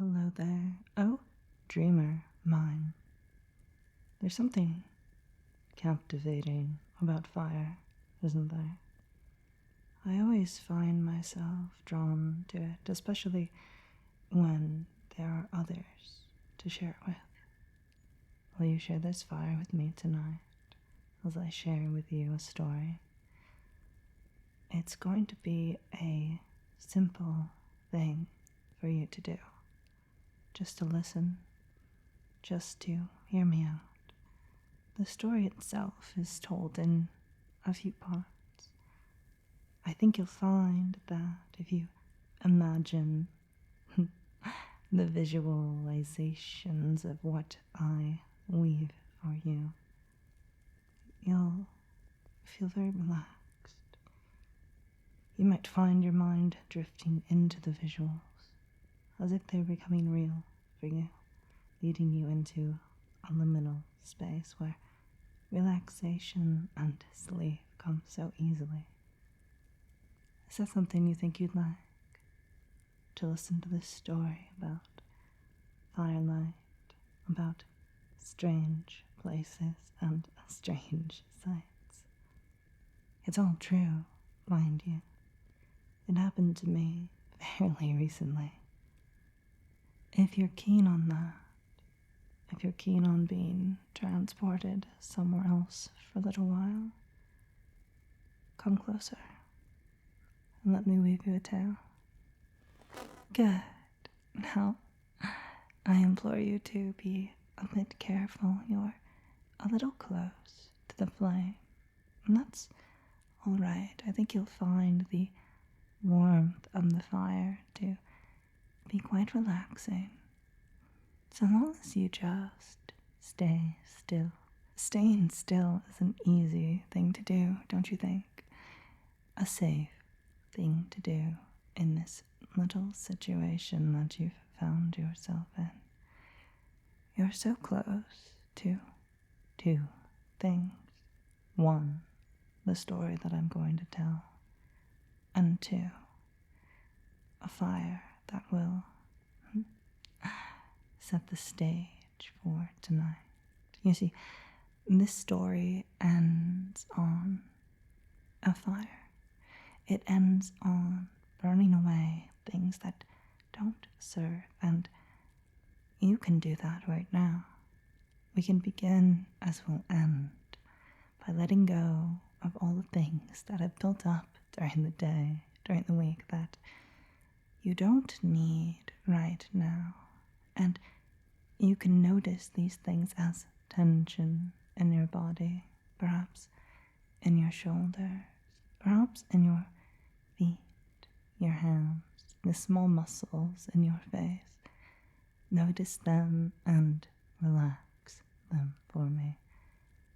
Hello there. Oh, dreamer mine. There's something captivating about fire, isn't there? I always find myself drawn to it, especially when there are others to share it with. Will you share this fire with me tonight as I share with you a story? It's going to be a simple thing for you to do. Just to listen, just to hear me out. The story itself is told in a few parts. I think you'll find that if you imagine the visualizations of what I weave for you, you'll feel very relaxed. You might find your mind drifting into the visuals, as if they're becoming real for you, leading you into a liminal space where relaxation and sleep come so easily. Is that something you think you'd like? To listen to this story about firelight, about strange places and strange sights? It's all true, mind you. It happened to me fairly recently. If you're keen on that, if you're keen on being transported somewhere else for a little while, come closer and let me weave you a tale. Good. Now, I implore you to be a bit careful. You're a little close to the flame, and that's all right. I think you'll find the warmth of the fire to be quite relaxing, so long as you just stay still. Staying still is an easy thing to do, don't you think? A safe thing to do in this little situation that you've found yourself in. You're so close to two things. One, the story that I'm going to tell, and two, a fire that will set the stage for tonight. You see, this story ends on a fire. It ends on burning away things that don't serve, and you can do that right now. We can begin as we'll end by letting go of all the things that have built up during the day, during the week, that you don't need right now. And you can notice these things as tension in your body, perhaps in your shoulders, perhaps in your feet, your hands, the small muscles in your face. Notice them and relax them for me.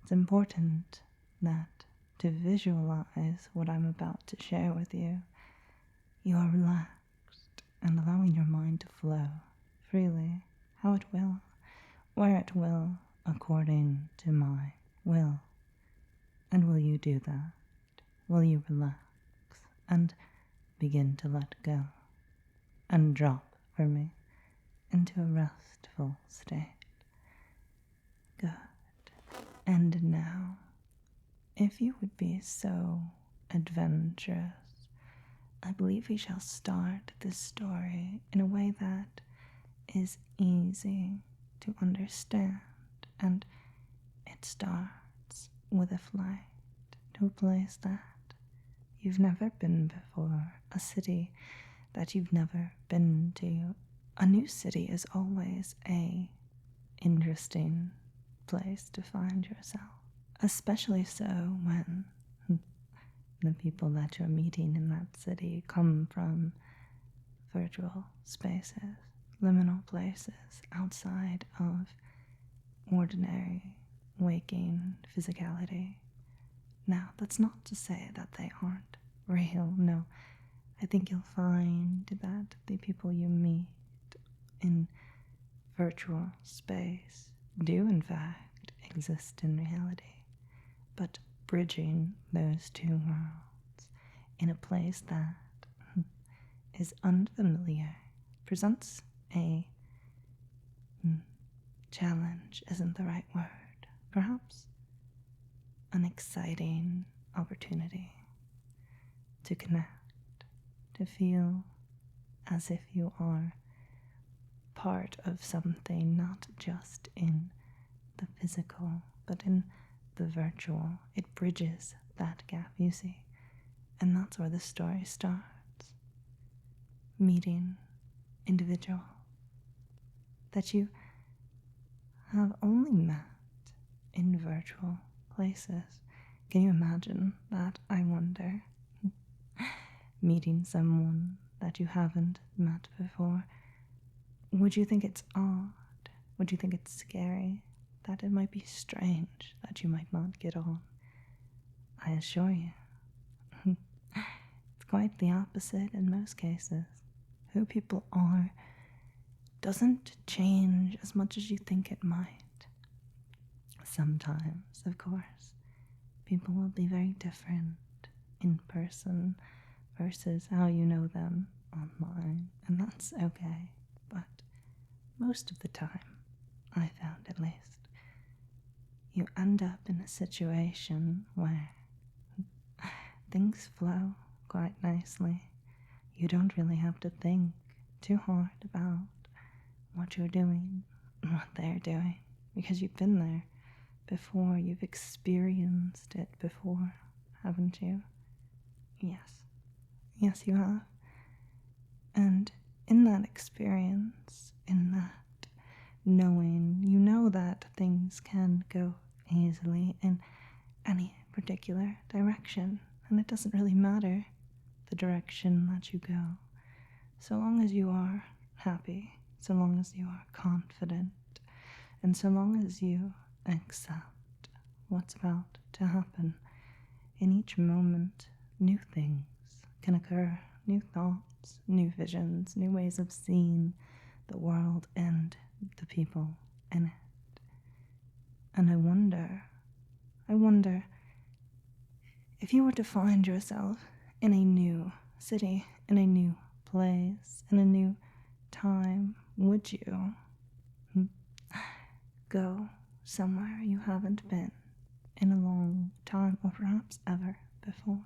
It's important that to visualize what I'm about to share with you, you are relaxed and allowing your mind to flow freely, how it will, where it will, according to my will. And will you do that? Will you relax and begin to let go and drop for me into a restful state? Good. And now, if you would be so adventurous, I believe we shall start this story in a way that is easy to understand, and it starts with a flight to a place that you've never been before, a city that you've never been to. A new city is always a interesting place to find yourself, especially so when the people that you're meeting in that city come from virtual spaces, liminal places outside of ordinary waking physicality. Now, that's not to say that they aren't real. No, I think you'll find that the people you meet in virtual space do in fact exist in reality, but bridging those two worlds in a place that is unfamiliar presents a challenge isn't the right word. Perhaps an exciting opportunity to connect, to feel as if you are part of something, not just in the physical, but in the virtual. It bridges that gap, you see. And that's where the story starts. Meeting individuals that you have only met in virtual places. Can you imagine that? I wonder. Meeting someone that you haven't met before. Would you think it's odd? Would you think it's scary? That it might be strange that you might not get on? I assure you, it's quite the opposite in most cases. Who people are doesn't change as much as you think it might. Sometimes, of course, people will be very different in person versus how you know them online, and that's okay. But most of the time, I found at least, you end up in a situation where things flow quite nicely. You don't really have to think too hard about what you're doing, what they're doing, because you've been there before, you've experienced it before, haven't you? Yes, you have. And in that experience, in that knowing, you know that things can go easily in any particular direction, and it doesn't really matter the direction that you go, so long as you are happy, so long as you are confident, and so long as you accept what's about to happen. In each moment, new things can occur, new thoughts, new visions, new ways of seeing the world and the people in it. And I wonder if you were to find yourself in a new city, in a new place, in a new time, would you go somewhere you haven't been in a long time, or perhaps ever before?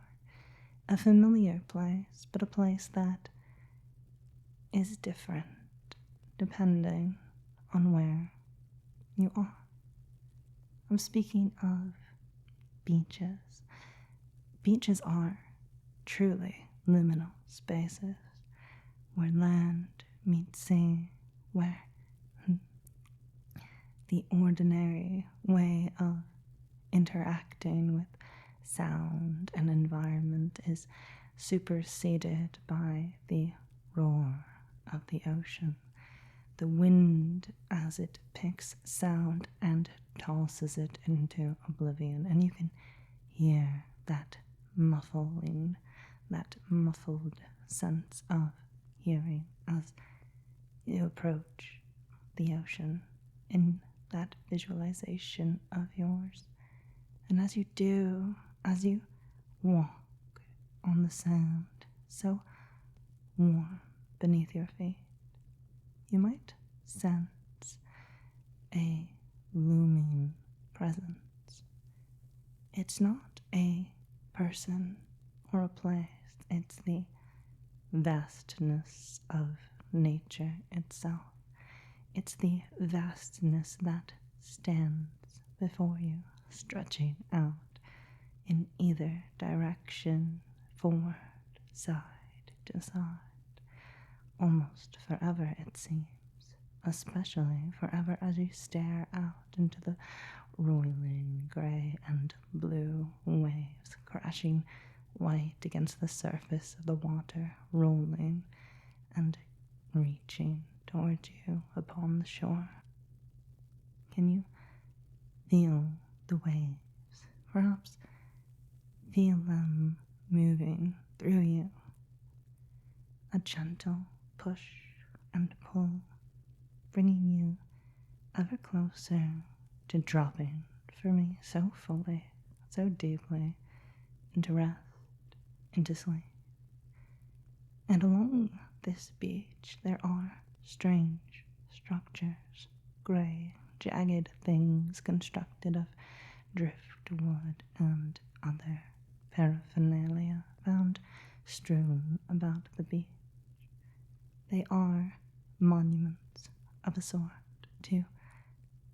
A familiar place, but a place that is different depending on where you are. I'm speaking of beaches. Beaches are truly liminal spaces where land meets sea, where the ordinary way of interacting with sound and environment is superseded by the roar of the ocean. The wind as it picks sound and tosses it into oblivion, and you can hear that muffling, that muffled sense of hearing as you approach the ocean in that visualization of yours. And as you do, as you walk on the sand so warm beneath your feet, you might sense a looming presence. It's not a person or a place, it's the vastness of nature itself. It's the vastness that stands before you, stretching out in either direction, forward, side to side, almost forever it seems, especially forever as you stare out into the roiling grey and blue waves crashing white against the surface of the water, rolling and reaching towards you upon the shore. Can you feel the waves? Perhaps feel them moving through you. A gentle push and pull, bringing you ever closer to dropping for me so fully, so deeply, into rest, into sleep. And along this beach there are strange structures, grey, jagged things constructed of driftwood and other paraphernalia found strewn about the beach. They are monuments of a sort to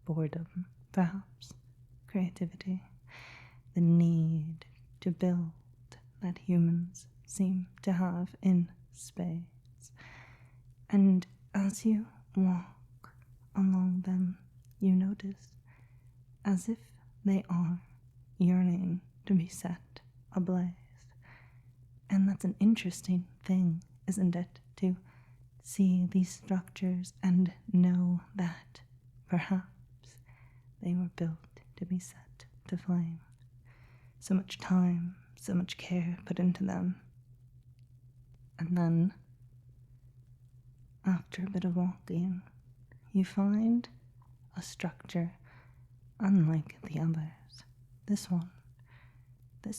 boredom, perhaps, creativity, the need to build that humans seem to have in space. And as you walk along them, you notice as if they are yearning to be set ablaze. And that's an interesting thing, isn't it, to see these structures and know that perhaps they were built to be set to flame. So much time, so much care put into them. And then, after a bit of walking, you find a structure unlike the others. This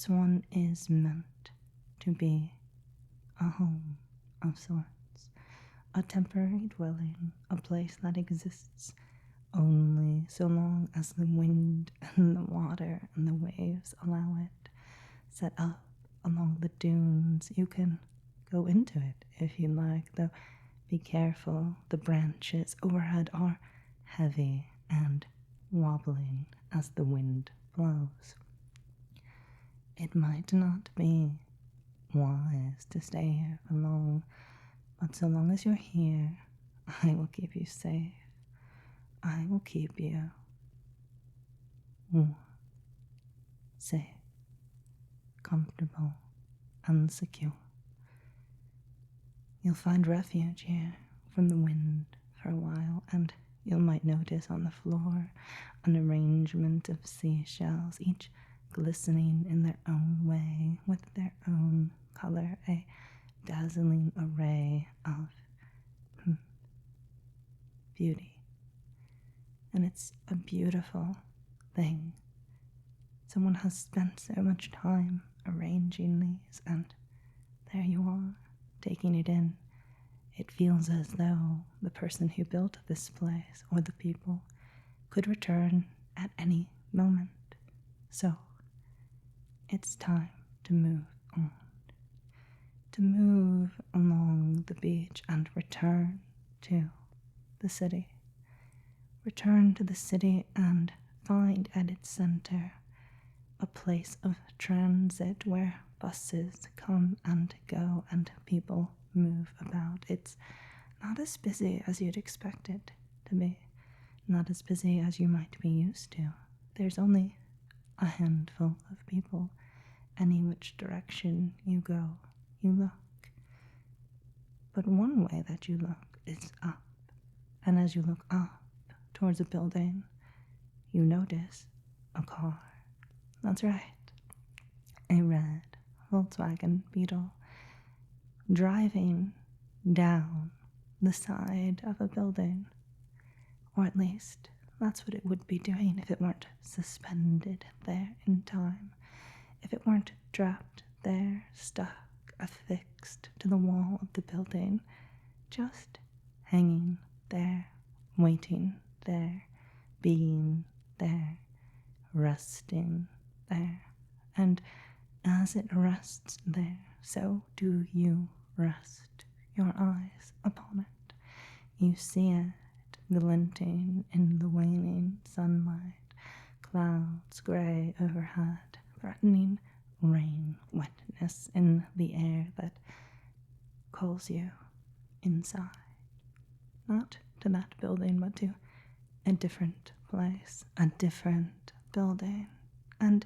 one is meant to be a home of sorts, a temporary dwelling, a place that exists only so long as the wind and the water and the waves allow it. Set up along the dunes, you can go into it if you like, though be careful, the branches overhead are heavy and wobbling as the wind blows. It might not be wise to stay here for long, but so long as you're here, I will keep you safe. I will keep you warm, safe, comfortable, and secure. You'll find refuge here from the wind for a while, and you might notice on the floor an arrangement of seashells, each glistening in their own way with their own color, a dazzling array of beauty. And it's a beautiful thing. Someone has spent so much time arranging these, and there you are, taking it in. It feels as though the person who built this place, or the people, could return at any moment. So, it's time to move on. To move along the beach and return to the city. Return to the city and find at its center a place of transit where buses come and go and people move about. It's not as busy as you'd expect it to be, not as busy as you might be used to. There's only a handful of people. Any which direction you go, you look. But one way that you look is up, and as you look up towards a building, you notice a car. That's right, a red Volkswagen Beetle driving down the side of a building, or at least that's what it would be doing if it weren't suspended there in time, if it weren't trapped there, stuck, affixed to the wall of the building, just hanging there, waiting there, being there, resting there. And as it rests there, so do you rest your eyes upon it. You see it glinting in the waning sunlight, clouds grey overhead, threatening rain, wetness in the air that calls you inside. Not to that building, but to a different place, a different building. And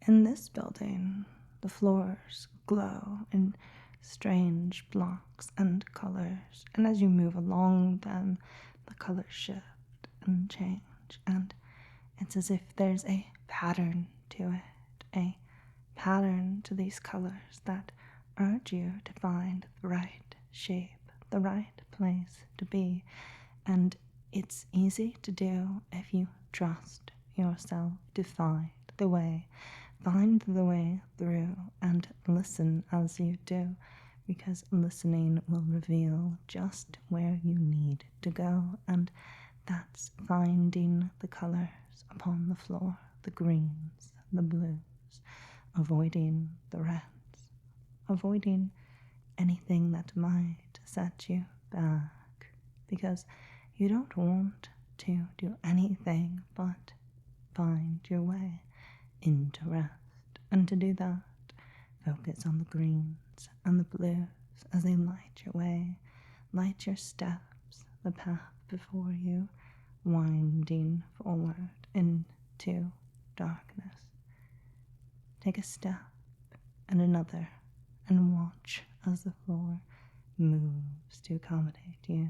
in this building, the floors glow in strange blocks and colors, and as you move along them, the colors shift and change, and it's as if there's a pattern to it, a pattern to these colors that urge you to find the right shape, the right place to be. And it's easy to do if you trust yourself to find the way through, and listen as you do, because listening will reveal just where you need to go, and That's finding the colors upon the floor, the greens, the blues, avoiding the reds, avoiding anything that might set you back, because you don't want to do anything but find your way into rest. And to do that, focus on the greens and the blues as they light your way, light your steps, the path before you, winding forward into darkness. Take a step and another, and watch as the floor moves to accommodate you.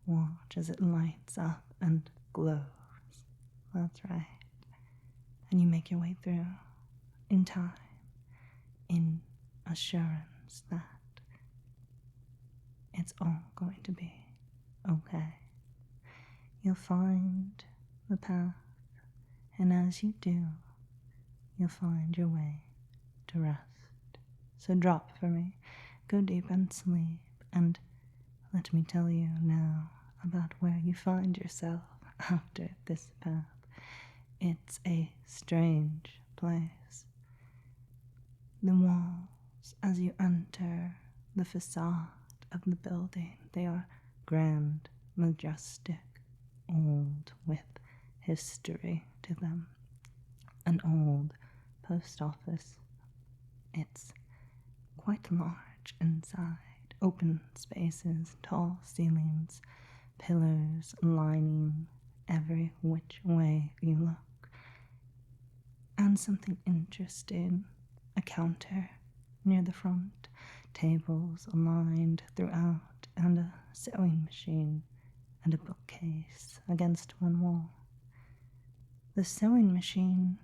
Watch as it lights up and glows. That's right. And you make your way through in time, in assurance that it's all going to be okay. You'll find the path, and as you do, you'll find your way to rest. So drop for me, go deep and sleep, and let me tell you now about where you find yourself after this path. It's a strange place. The walls, as you enter the facade of the building, they are grand, majestic, old, with history to them. An old post office. It's quite large inside, open spaces, tall ceilings, pillars lining every which way you look. And something interesting, a counter near the front, tables lined throughout, and a sewing machine and a bookcase against one wall. The sewing machine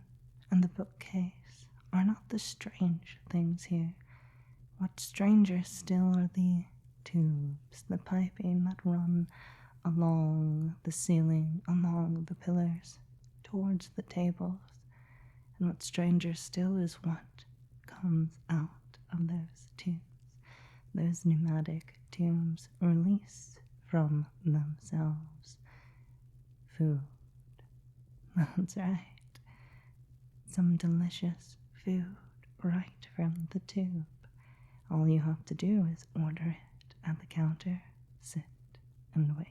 and the bookcase are not the strange things here. What's stranger still are the tubes, the piping that run along the ceiling, along the pillars, towards the tables. And what's stranger still is what comes out of those tubes. Those pneumatic tubes release from themselves food. That's right. Some delicious food right from the tube. All you have to do is order it at the counter, sit and wait.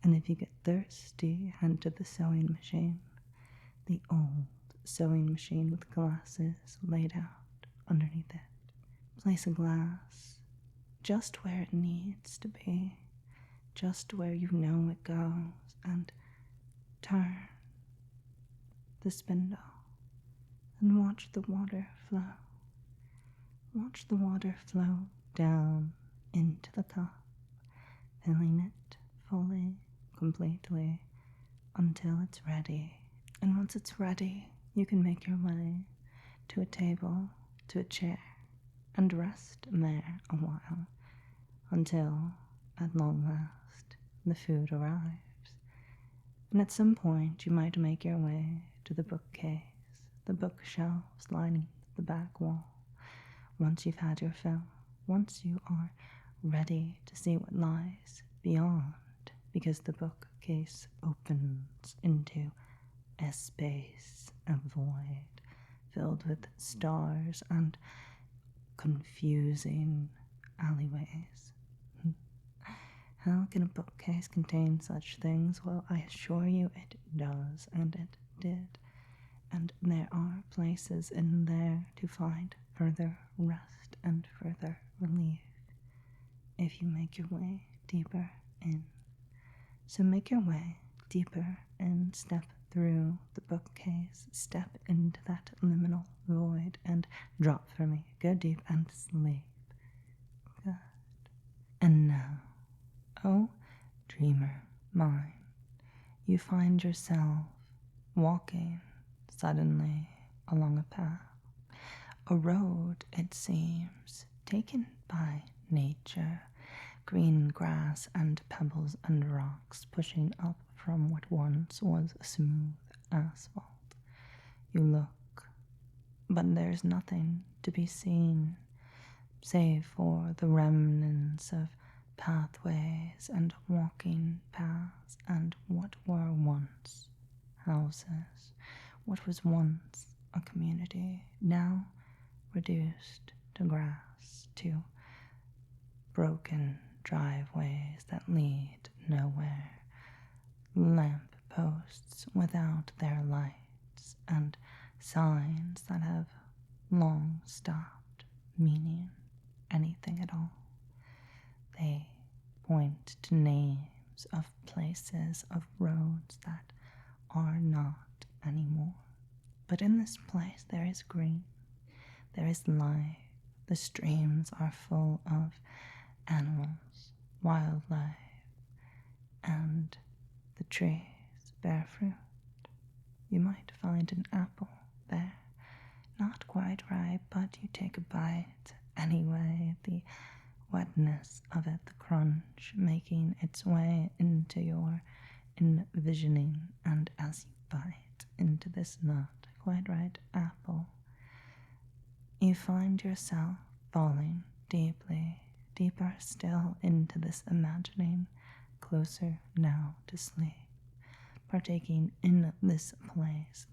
And if you get thirsty, head to the sewing machine, the old sewing machine with glasses laid out underneath it. Place a glass just where it needs to be, just where you know it goes, and turn the spindle and watch the water flow. Watch the water flow down into the cup, filling it fully, completely, until it's ready. And once it's ready, you can make your way to a table, to a chair, and rest there a while, until, at long last, the food arrives. And at some point, you might make your way to the bookcase, the bookshelves lining the back wall. Once you've had your fill, once you are ready to see what lies beyond, because the bookcase opens into a space, a void, filled with stars and confusing alleyways. How can a bookcase contain such things? Well, I assure you it does, and it did. And there are places in there to find further rest and further relief if you make your way deeper in. So make your way deeper and step through the bookcase, step into that liminal void and drop for me. Go deep and sleep. Good. And now, oh dreamer mine, you find yourself walking suddenly along a path, a road, it seems, taken by nature, green grass and pebbles and rocks pushing up from what once was smooth asphalt. You look, but there's nothing to be seen, save for the remnants of pathways and walking paths and houses, what was once a community, now reduced to grass, to broken driveways that lead nowhere, lamp posts without their lights, and signs that have long stopped meaning anything at all. They point to names of places, of roads that are not anymore. But in this place there is green, there is life. The streams are full of animals, wildlife, and the trees bear fruit. You might find an apple there, not quite ripe, but you take a bite anyway, the wetness of it, the crunch, making its way into your envisioning, and as you bite into this not quite right apple, you find yourself falling deeply, deeper still into this imagining, closer now to sleep, partaking in this place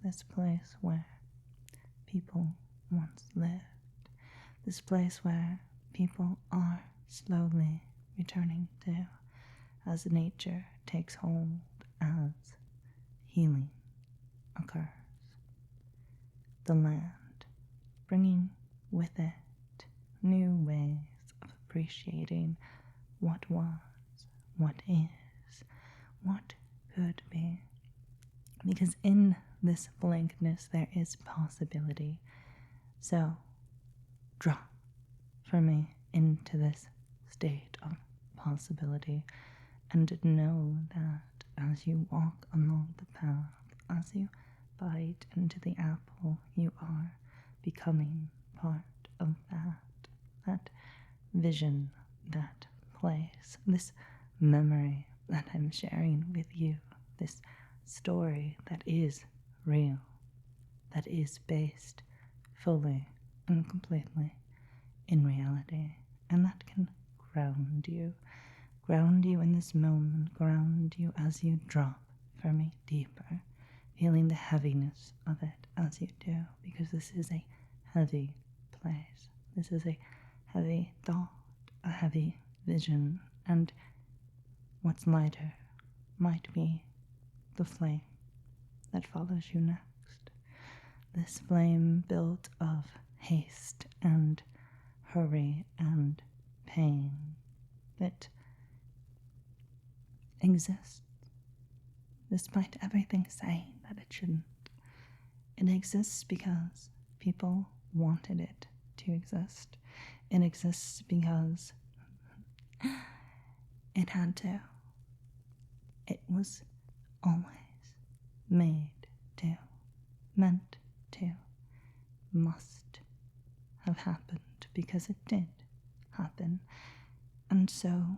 where people once lived, this place where people are slowly returning to as nature takes hold, as healing occurs. The land bringing with it new ways of appreciating what was, what is, what could be. Because in this blankness there is possibility. So drop for me into this state of possibility, and know that as you walk along the path, as you bite into the apple, you are becoming part of that vision, that place, this memory that I'm sharing with you, this story that is real, that is based fully and completely in reality, and that can ground you in this moment, ground you as you drop for me deeper, feeling the heaviness of it as you do, because this is a heavy place. This is a heavy thought, a heavy vision, and what's lighter might be the flame that follows you next. This flame built of haste and hurry and pain that exists despite everything saying that it shouldn't. It exists because people wanted it to exist. It exists because it had to. It was always made to, meant to, must have happened because it did happen. And so,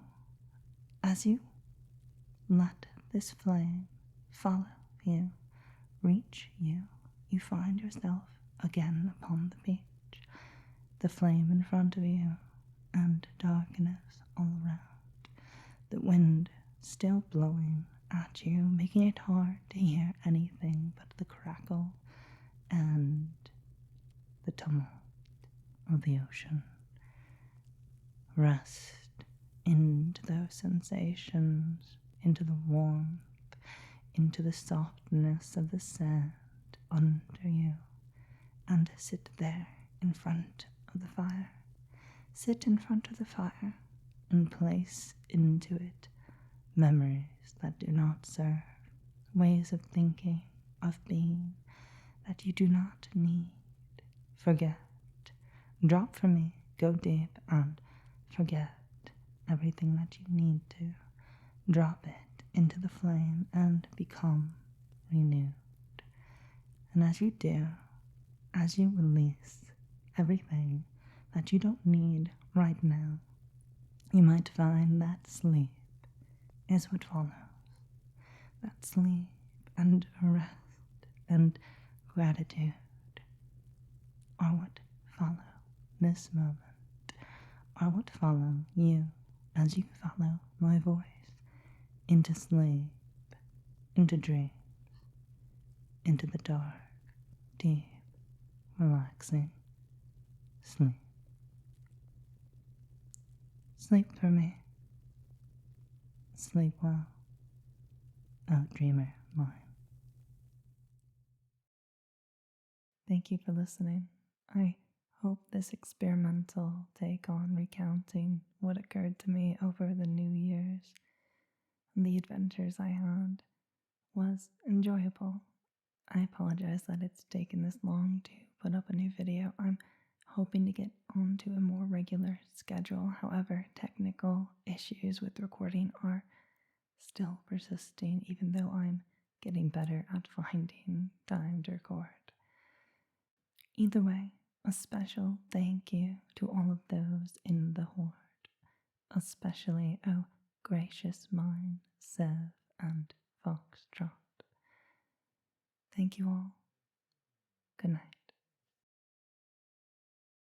as you let this flame follow you, reach you, you find yourself again upon the beach, the flame in front of you, and darkness all around, the wind still blowing at you, making it hard to hear anything but the crackle and the tumult of the ocean. Rest into those sensations, into the warmth, into the softness of the sand under you, and sit there in front of the fire. Sit in front of the fire and place into it memories that do not serve, ways of thinking, of being, that you do not need. Forget. Drop from me, go deep, and forget everything that you need to. Drop it into the flame and become renewed. And as you do, as you release everything that you don't need right now, you might find that sleep is what follows. That sleep and rest and gratitude are what follow this moment, are what follow you as you follow my voice into sleep, into dreams, into the dark, deep, relaxing sleep. Sleep for me. Sleep well, oh dreamer mine. Thank you for listening. I hope this experimental take on recounting what occurred to me over the New Year's and the adventures I had was enjoyable. I apologize that it's taken this long to put up a new video. I'm hoping to get onto a more regular schedule. However, technical issues with recording are still persisting, even though I'm getting better at finding time to record. Either way, a special thank you to all of those in the horde, especially, oh gracious mine, Sev and Foxtrot. Thank you all. Good night.